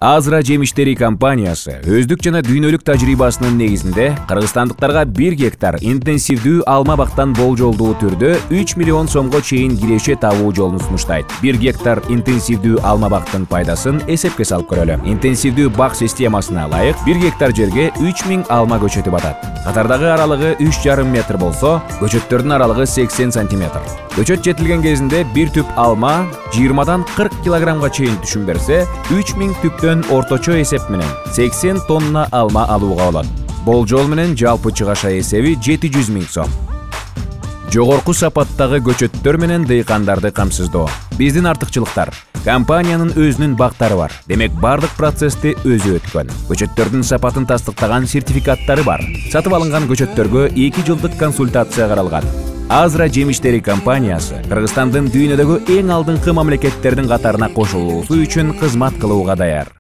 Азра жемиштери компаниясы өздүк жана дүйнөлүк тажрыйбасынын негизинде кыргызстандыктарга 1 гектар интенсивдүү алма бактан болжолдуу түрдө 3 миллион сомго чейин киреше табуу жолун сунуштайт. 1 гектар интенсивдүү алма бактын пайдасын эсепке салып көрөлү. Интенсивдүү бак системасына ылайык 1 гектар жерге 3000 алма көчөтү батат. Катардагы аралыгы 3,5 метр болсо, көчөттөрдүн аралыгы 80 сантиметр. Көчөт жетилген кезинде бир түп алма 20-дан 40 килограммга чейин түшүм берсе, 3000 түптөн орточо эсеп менен 80 тонна алма алууга болот. Болжол менен жалпы чыгаша эсеби 700 000 сом. Жогорку сапаттагы көчөттөр менен дыйкандарды камсыздоо. Биздин артыкчылыктар: компаниянын өзүнүн бактары бар. Демек, бардык процессти өзү өткөн. Көчөттөрдүн сапатын тастыктаган сертификаттары бар. Сатып алынган көчөттөргө 2 жылдык консультация каралган. Азра жемиштери компаниясы Кыргызстандын дүйнөдөгү эң алдыңкы мамлекеттердин катарына кошулуусу үчүн кызмат кылууга даяр.